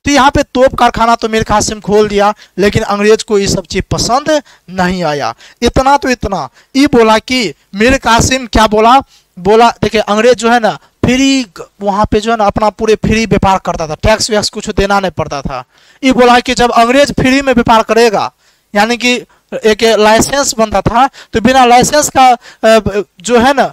तो यहाँ पे तोप कारखाना तो मीर कासिम खोल दिया, लेकिन अंग्रेज को ये सब चीज पसंद नहीं आया। इतना तो इतना ये बोला कि मीर कासिम क्या बोला, देखिए अंग्रेज जो है ना फ्री वहाँ पे जो है ना अपना पूरे फ्री व्यापार करता था, टैक्स वैक्स कुछ देना नहीं पड़ता था। ये बोला कि जब अंग्रेज फ्री में व्यापार करेगा, यानी कि एक लाइसेंस बनता था, तो बिना लाइसेंस का जो है ना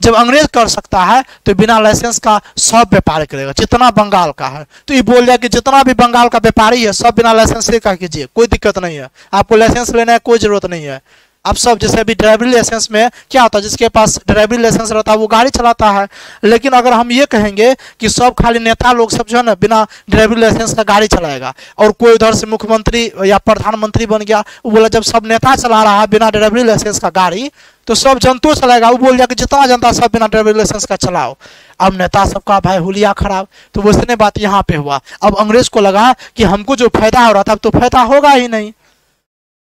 जब अंग्रेज कर सकता है तो बिना लाइसेंस का सब व्यापार करेगा, जितना बंगाल का है। तो ये बोल दिया कि जितना भी बंगाल का व्यापारी है सब बिना लाइसेंस से का कीजिए, कोई दिक्कत नहीं है, आपको लाइसेंस लेने की कोई जरूरत नहीं है। अब सब जैसे अभी ड्राइवरी लाइसेंस में क्या होता है, जिसके पास ड्राइवरी लाइसेंस रहता है वो गाड़ी चलाता है। लेकिन अगर हम ये कहेंगे कि सब खाली नेता लोग सब जो है ना बिना ड्राइवरी लाइसेंस का गाड़ी चलाएगा, और कोई उधर से मुख्यमंत्री या प्रधानमंत्री बन गया, वो बोला जब सब नेता चला रहा है बिना ड्राइवरी लाइसेंस का गाड़ी, तो सब जनता चलाएगा। वो बोल दिया कि जितना जनता सब बिना ड्राइवरी लाइसेंस का चलाओ। अब नेता सबका भाई हुलिया खराब, तो वैसने बात यहाँ पे हुआ। अब अंग्रेज को लगा कि हमको जो फायदा हो रहा था अब तो फायदा होगा ही नहीं।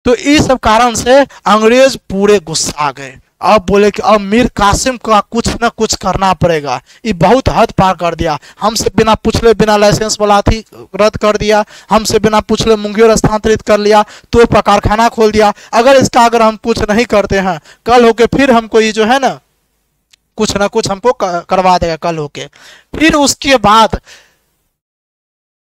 तो इस सब कारण से अंग्रेज पूरे गुस्सा आ गए। अब बोले कि अब मीर कासिम का कुछ न कुछ करना पड़ेगा, ये बहुत हद पार कर दिया, हमसे बिना पूछले बिना लाइसेंस वाला थी रद्द कर दिया, हमसे बिना पूछले मुंगेर स्थानांतरित कर लिया, तो कारखाना खोल दिया। अगर हम कुछ नहीं करते हैं कल होके फिर हमको ये जो है ना कुछ ना कुछ हमको करवा देगा कल होके। फिर उसके बाद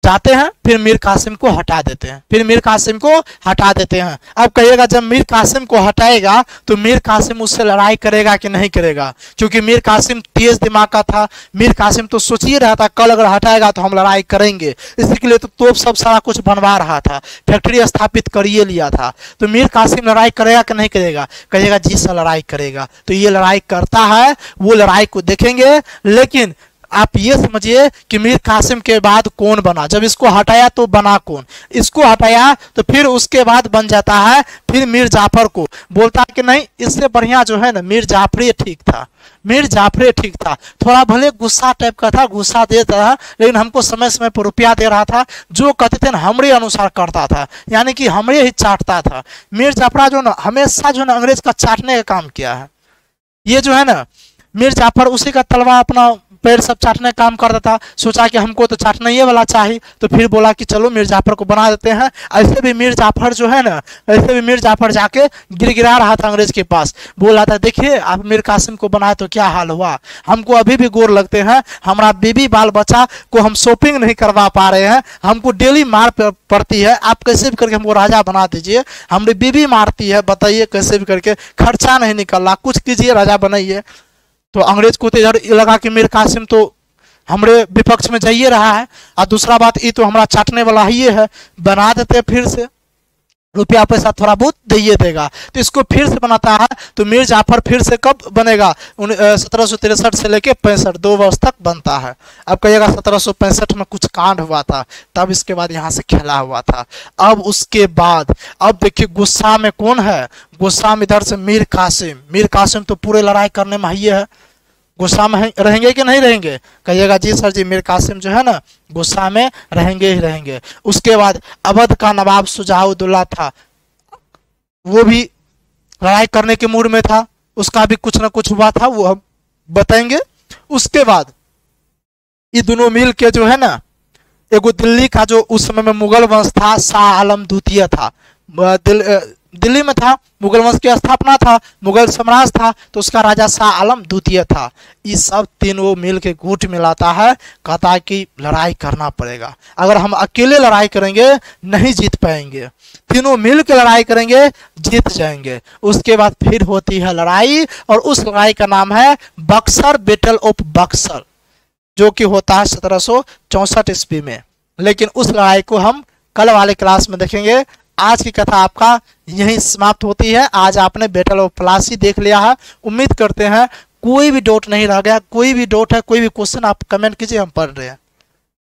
जाते हैं, फिर मीर कासिम को हटा देते हैं, फिर मीर कासिम को हटा देते हैं। अब कहिएगा जब मीर कासिम को हटाएगा तो मीर कासिम उससे लड़ाई करेगा कि नहीं करेगा, क्योंकि मीर कासिम तेज दिमाग का था। मीर कासिम तो सोच ही रहा था कल अगर हटाएगा तो हम लड़ाई करेंगे, इसी के लिए तो तोप सब सारा कुछ बनवा रहा था, फैक्ट्री स्थापित करिए लिया था। तो मीर कासिम लड़ाई करेगा कि नहीं करेगा, कहिएगा जी सर लड़ाई करेगा। तो ये लड़ाई करता है, वो लड़ाई को देखेंगे। लेकिन आप ये समझिए कि मीर कासिम के बाद कौन बना, जब इसको हटाया तो बना कौन, इसको हटाया तो फिर उसके बाद बन जाता है फिर मीर जाफर को। बोलता है कि नहीं इससे बढ़िया जो है ना मीर जाफरी ठीक था, मीर जाफरी ठीक था। थोड़ा भले गुस्सा टाइप का था, गुस्सा देता था, लेकिन हमको समय समय पर रुपया दे रहा था, जो कहते थे ना हमरे अनुसार करता था, यानी कि हमरे ही चाटता था। मीर जाफरा जो ना हमेशा जो ना अंग्रेज का चाटने का काम किया है। ये जो है ना मीर जाफर उसी का तलवा अपना पैर सब चाटने का काम करता था। सोचा कि हमको तो चाटना ये वाला चाहिए, तो फिर बोला कि चलो मीर जाफर को बना देते हैं। ऐसे भी मीर जाफर जो है ना, ऐसे भी मीर जाफर जाके गिरा रहा था अंग्रेज के पास, बोल रहा था देखिए आप मीर कासिम को बनाए तो क्या हाल हुआ, हमको अभी भी गोर लगते हैं, हमारा बीबी बाल बच्चा को हम शॉपिंग नहीं करवा पा रहे हैं, हमको डेली मार पड़ती है, आप कैसे भी करके हमको राजा बना दीजिए, हमारी बीबी मारती है, बताइए कैसे भी करके, खर्चा नहीं निकल रहा, कुछ कीजिए राजा बनाइए। तो अंग्रेज को तो इधर लगा कि मीर कासिम तो हमरे विपक्ष में जाइए रहा है, और दूसरा बात ये तो हमारा चाटने वाला ही है, बना देते फिर से, रुपया पैसा थोड़ा बहुत दे देगा। तो इसको फिर से बनाता है। तो मीर जाफर फिर से कब बनेगा, 1763 से लेके 65 2 वर्ष तक बनता है। अब कहिएगा 1765 में कुछ कांड हुआ था, तब इसके बाद यहाँ से खेला हुआ था। अब उसके बाद अब देखिए गुस्सा में कौन है, गुस्सा में इधर से मीर कासिम। मीर कासिम तो पूरे लड़ाई करने में ही है, गुस्सा में रहेंगे कि नहीं रहेंगे, कहिएगा जी सर जी मीर कासिम जो है ना गुस्सा में रहेंगे ही रहेंगे। उसके बाद अवध का नवाब शुजाउद्दौला था, वो भी लड़ाई करने के मूड में था, उसका भी कुछ ना कुछ हुआ था, वो हम बताएंगे। उसके बाद ये दोनों मिल के जो है ना, एगो दिल्ली का जो उस समय में मुगल वंश था, शाह आलम द्वितीय था, दिल्ली में था, मुगल वंश की स्थापना था, मुगल साम्राज्य था, तो उसका राजा शाह आलम द्वितीय था। ये सब तीनों मिल के गुट मिलाता है, कहता है कि लड़ाई करना पड़ेगा, अगर हम अकेले लड़ाई करेंगे नहीं जीत पाएंगे, तीनों मिल के लड़ाई करेंगे जीत जाएंगे। उसके बाद फिर होती है लड़ाई, और उस लड़ाई का नाम है बक्सर, बैटल ऑफ बक्सर, जो कि होता है 1764 ईस्वी में। लेकिन उस लड़ाई को हम कल वाले क्लास में देखेंगे। आज की कथा आपका यहीं समाप्त होती है। आज आपने बैटल ऑफ प्लासी देख लिया है, उम्मीद करते हैं कोई भी डाउट नहीं रह गया। कोई भी डाउट है, कोई भी क्वेश्चन आप कमेंट कीजिए, हम पढ़ रहे हैं।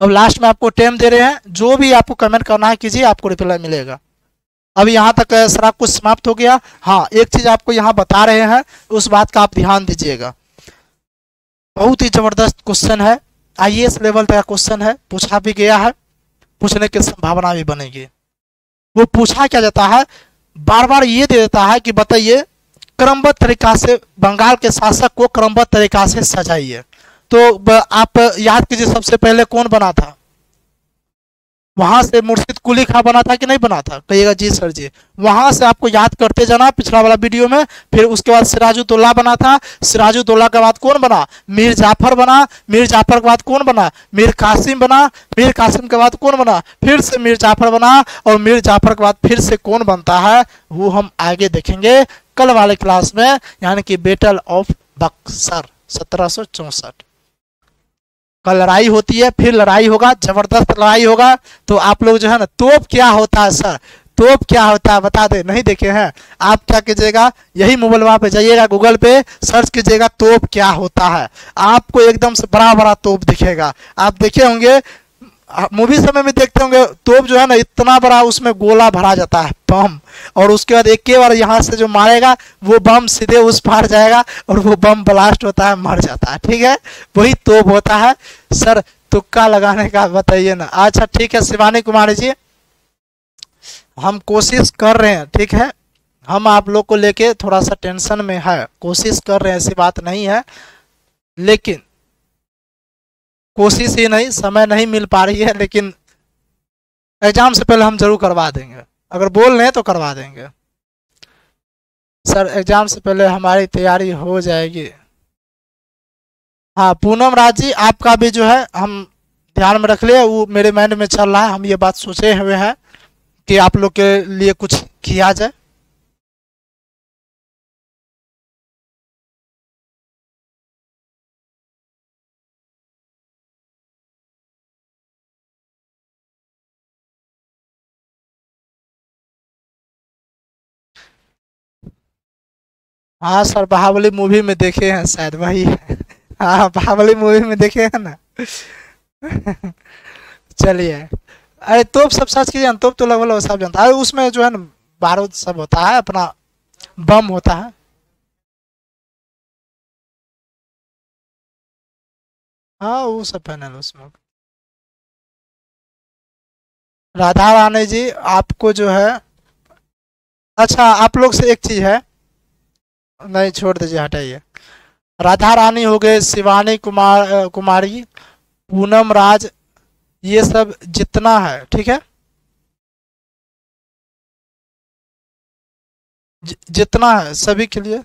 अब लास्ट में आपको टाइम दे रहे हैं, जो भी आपको कमेंट करना है कीजिए, आपको रिप्लाई मिलेगा। अब यहाँ तक सारा कुछ समाप्त हो गया। हाँ, एक चीज आपको यहाँ बता रहे हैं, उस बात का आप ध्यान दीजिएगा। बहुत ही जबरदस्त क्वेश्चन है, आईएएस लेवल का क्वेश्चन है, पूछा भी गया है, पूछने की संभावना भी बनेगी। वो पूछा क्या जाता है, बार बार ये दे देता है कि बताइए क्रमबद्ध तरीका से बंगाल के शासक को क्रमबद्ध तरीका से सजाइए। तो आप याद कीजिए, सबसे पहले कौन बना था, वहां से मुर्शिद कुली खां बना था कि नहीं बना था, कहिएगा जी सर जी। वहां से आपको याद करते जाना पिछला वाला वीडियो में। फिर उसके बाद सिराजुद्दौला बना था, सिराजुद्दौला के बाद कौन बना, मीर जाफर बना, मीर जाफर के बाद कौन बना, मीर कासिम बना, मीर कासिम के बाद कौन बना, फिर से मीर जाफर बना, और मीर जाफर के बाद फिर से कौन बनता है वो हम आगे देखेंगे कल वाले क्लास में, यानी कि बैटल ऑफ बक्सर 1764। कल लड़ाई होती है, फिर लड़ाई होगा, जबरदस्त लड़ाई होगा। तो आप लोग जो है ना, तोप क्या होता है सर, तोप क्या होता है बता दे, नहीं देखे हैं आप, क्या कीजिएगा, यही मोबाइल वहां पे जाइएगा, गूगल पे सर्च कीजिएगा तोप क्या होता है, आपको एकदम से बड़ा बड़ा तोप दिखेगा। आप देखे होंगे मूवी समय में, देखते होंगे तोप जो है ना इतना बड़ा, उसमें गोला भरा जाता है बम, और उसके बाद एक बार यहाँ से जो मारेगा वो बम सीधे उस पार जाएगा और वो बम ब्लास्ट होता है, मर जाता है। ठीक है, वही तोप होता है। सर तुक्का लगाने का बताइए ना। अच्छा ठीक है शिवानी कुमारी जी, हम कोशिश कर रहे हैं, ठीक है, हम आप लोग को लेके थोड़ा सा टेंशन में है, कोशिश कर रहे हैं, ऐसी बात नहीं है, लेकिन कोशिश ही नहीं, समय नहीं मिल पा रही है, लेकिन एग्जाम से पहले हम जरूर करवा देंगे, अगर बोल रहे हैं तो करवा देंगे। सर एग्जाम से पहले हमारी तैयारी हो जाएगी। हाँ पूनम राज जी, आपका भी जो है हम ध्यान में रख लिया, वो मेरे माइंड में चल रहा है, हम ये बात सोचे हुए हैं कि आप लोग के लिए कुछ किया जाए। हाँ सर, बाहुबली मूवी में देखे हैं शायद, वही है। हाँ बाहुबली मूवी में देखे हैं ना। चलिए, अरे तोप सब सर्च कीजिए, तोप तो लगभग लगभग सब जानता है, उसमें जो है ना बारूद सब होता है, अपना बम होता है। हाँ वो सब फाइनल उसमें। राधा रानी जी आपको जो है, अच्छा आप लोग से एक चीज है, नहीं छोड़ दीजिए हटाइए। राधा रानी हो गए, शिवानी कुमारी, पूनम राज, ये सब जितना है, ठीक है, जितना है सभी के लिए।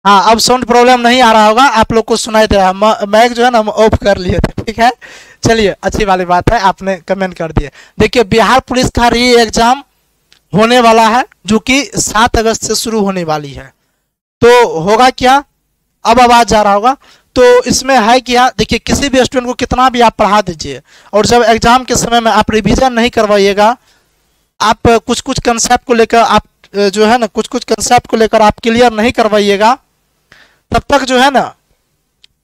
हाँ अब साउंड प्रॉब्लम नहीं आ रहा होगा, आप लोग को सुनाई दे रहा है, मैक जो है ना हम ऑफ कर लिए थे, ठीक है। चलिए अच्छी वाली बात है, आपने कमेंट कर दिए। देखिए बिहार पुलिस का री एग्जाम होने वाला है, जो कि 7 अगस्त से शुरू होने वाली है। तो होगा क्या, अब आवाज जा रहा होगा, तो इसमें है क्या, देखिए किसी भी स्टूडेंट को कितना भी आप पढ़ा दीजिए, और जब एग्जाम के समय में आप रिविजन नहीं करवाइएगा, आप कुछ कुछ कंसेप्ट को लेकर आप जो है ना कुछ कुछ कंसेप्ट को लेकर आप क्लियर नहीं करवाइएगा, तब तक जो है ना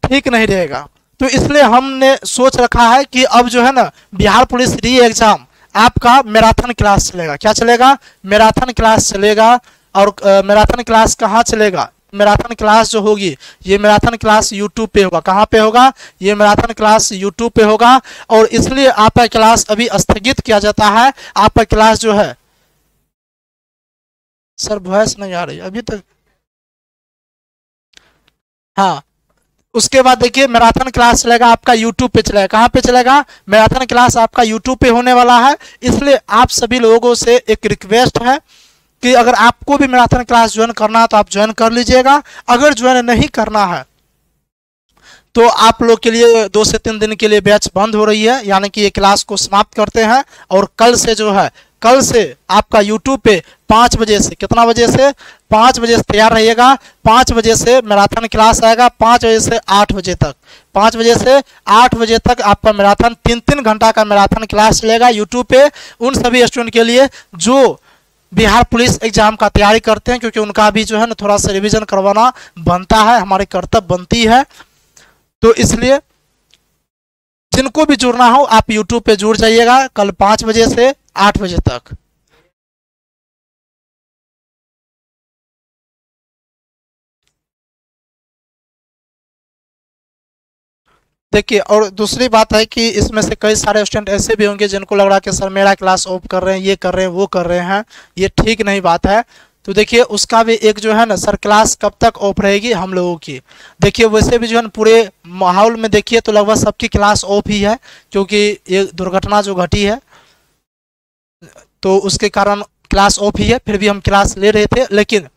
ठीक नहीं रहेगा। तो इसलिए हमने सोच रखा है कि अब जो है ना बिहार पुलिस री एग्जाम आपका मैराथन क्लास चलेगा। क्या चलेगा, मैराथन क्लास चलेगा। और मैराथन क्लास कहाँ चलेगा? मैराथन क्लास जो होगी, ये मैराथन क्लास यूट्यूब पे होगा। कहाँ पे होगा? ये मैराथन क्लास यूट्यूब पे होगा। और इसलिए आपका क्लास अभी स्थगित किया जाता है। आपका क्लास जो है, सर वॉइस नहीं आ रही अभी तक। हाँ, उसके बाद देखिए मैराथन क्लास चलेगा आपका यूट्यूब पे चलेगा। कहाँ पे चलेगा? मैराथन क्लास आपका यूट्यूब पे होने वाला है। इसलिए आप सभी लोगों से एक रिक्वेस्ट है कि अगर आपको भी मैराथन क्लास ज्वाइन करना है तो आप ज्वाइन कर लीजिएगा। अगर ज्वाइन नहीं करना है तो आप लोग के लिए 2 से 3 दिन के लिए बैच बंद हो रही है, यानी कि ये क्लास को समाप्त करते हैं। और कल से जो है, कल से आपका यूट्यूब पे 5 बजे से, कितना बजे से? 5 बजे से तैयार रहिएगा। 5 बजे से मैराथन क्लास आएगा, 5 बजे से 8 बजे तक। 5 बजे से 8 बजे तक आपका मैराथन 3-3 घंटा का मैराथन क्लास चलेगा यूट्यूब पे, उन सभी स्टूडेंट के लिए जो बिहार पुलिस एग्जाम का तैयारी करते हैं, क्योंकि उनका भी जो है ना थोड़ा सा रिवीजन करवाना बनता है, हमारी कर्तव्य बनती है। तो इसलिए जिनको भी जुड़ना हो आप यूट्यूब पे जुड़ जाइएगा कल 5 बजे से 8 बजे तक। देखिए, और दूसरी बात है कि इसमें से कई सारे स्टूडेंट ऐसे भी होंगे जिनको लग रहा है कि सर मेरा क्लास ऑफ कर रहे हैं, ये कर रहे हैं, वो कर रहे हैं। ये ठीक नहीं बात है। तो देखिए उसका भी एक जो है ना सर, क्लास कब तक ऑफ रहेगी हम लोगों की? देखिए वैसे भी जो है ना पूरे माहौल में देखिए तो लगभग सबकी क्लास ऑफ ही है, क्योंकि ये दुर्घटना जो घटी है तो उसके कारण क्लास ऑफ ही है। फिर भी हम क्लास ले रहे थे। लेकिन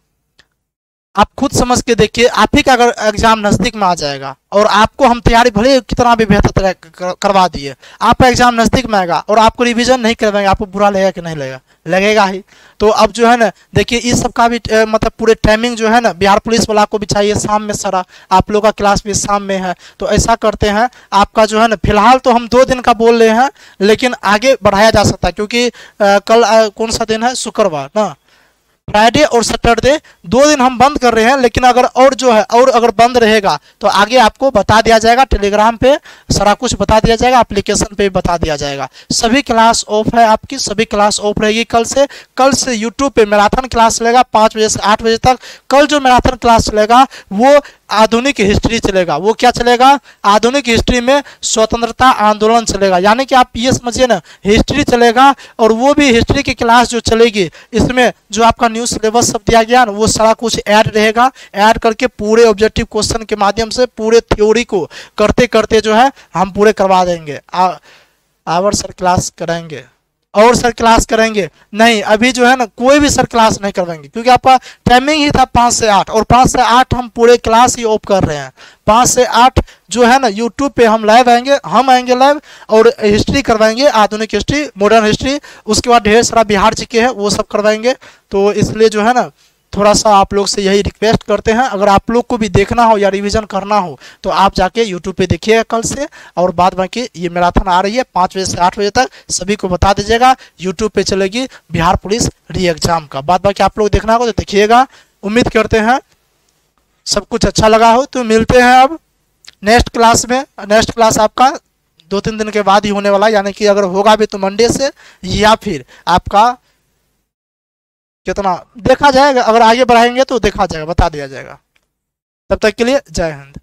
आप खुद समझ के देखिए, आप ही का अगर एग्जाम नज़दीक में आ जाएगा और आपको हम तैयारी भले कितना भी बेहतर तरह करवा दिए, आपका एग्जाम नज़दीक में आएगा और आपको रिवीजन नहीं करवाएंगे, आपको बुरा लगेगा कि नहीं लगेगा? लगेगा ही। तो अब जो है ना देखिए इस सब का भी मतलब पूरे टाइमिंग जो है ना बिहार पुलिस वाला को भी चाहिए शाम में। सारा आप लोग का क्लास भी शाम में है, तो ऐसा करते हैं आपका जो है ना, फिलहाल तो हम 2 दिन का बोल रहे हैं, लेकिन आगे बढ़ाया जा सकता है। क्योंकि कल कौन सा दिन है? शुक्रवार ना, फ्राइडे और सैटरडे 2 दिन हम बंद कर रहे हैं। लेकिन अगर और जो है, और अगर बंद रहेगा तो आगे आपको बता दिया जाएगा, टेलीग्राम पे सारा कुछ बता दिया जाएगा, एप्लीकेशन पे भी बता दिया जाएगा। सभी क्लास ऑफ है, आपकी सभी क्लास ऑफ रहेगी कल से। कल से यूट्यूब पे मैराथन क्लास चलेगा 5 बजे से 8 बजे तक। कल जो मैराथन क्लास चलेगा वो आधुनिक हिस्ट्री चलेगा। वो क्या चलेगा? आधुनिक हिस्ट्री में स्वतंत्रता आंदोलन चलेगा। यानी कि आप ये समझिए ना, हिस्ट्री चलेगा। और वो भी हिस्ट्री की क्लास जो चलेगी, इसमें जो आपका न्यू सिलेबस सब दिया गया ना, वो सारा कुछ ऐड रहेगा। ऐड करके पूरे ऑब्जेक्टिव क्वेश्चन के माध्यम से पूरे थ्योरी को करते करते जो है हम पूरे करवा देंगे। आवर सर क्लास कराएंगे और सर क्लास करेंगे नहीं, अभी जो है ना कोई भी सर क्लास नहीं करवाएंगे, क्योंकि आपका टाइमिंग ही था 5 से 8, और 5 से 8 हम पूरे क्लास ही ऑफ कर रहे हैं। 5 से 8 जो है ना यूट्यूब पे हम लाइव आएंगे, हम आएंगे लाइव और हिस्ट्री करवाएंगे, आधुनिक हिस्ट्री, मॉडर्न हिस्ट्री, उसके बाद ढेर सारा बिहार जीके है वो सब करवाएंगे। तो इसलिए जो है ना थोड़ा सा आप लोग से यही रिक्वेस्ट करते हैं, अगर आप लोग को भी देखना हो या रिवीजन करना हो तो आप जाके यूट्यूब पे देखिएगा कल से। और बाद बाकी ये मैराथन आ रही है 5 बजे से 8 बजे तक, सभी को बता दीजिएगा। यूट्यूब पे चलेगी बिहार पुलिस री एग्जाम का। बाद बाकी आप लोग देखना होगा तो देखिएगा। उम्मीद करते हैं सब कुछ अच्छा लगा हो। तो मिलते हैं अब नेक्स्ट क्लास में। नेक्स्ट क्लास आपका 2-3 दिन के बाद ही होने वाला है, यानी कि अगर होगा भी तो मंडे से, या फिर आपका कितना देखा जाएगा, अगर आगे बढ़ाएंगे तो देखा जाएगा, बता दिया जाएगा। तब तक के लिए जय हिंद।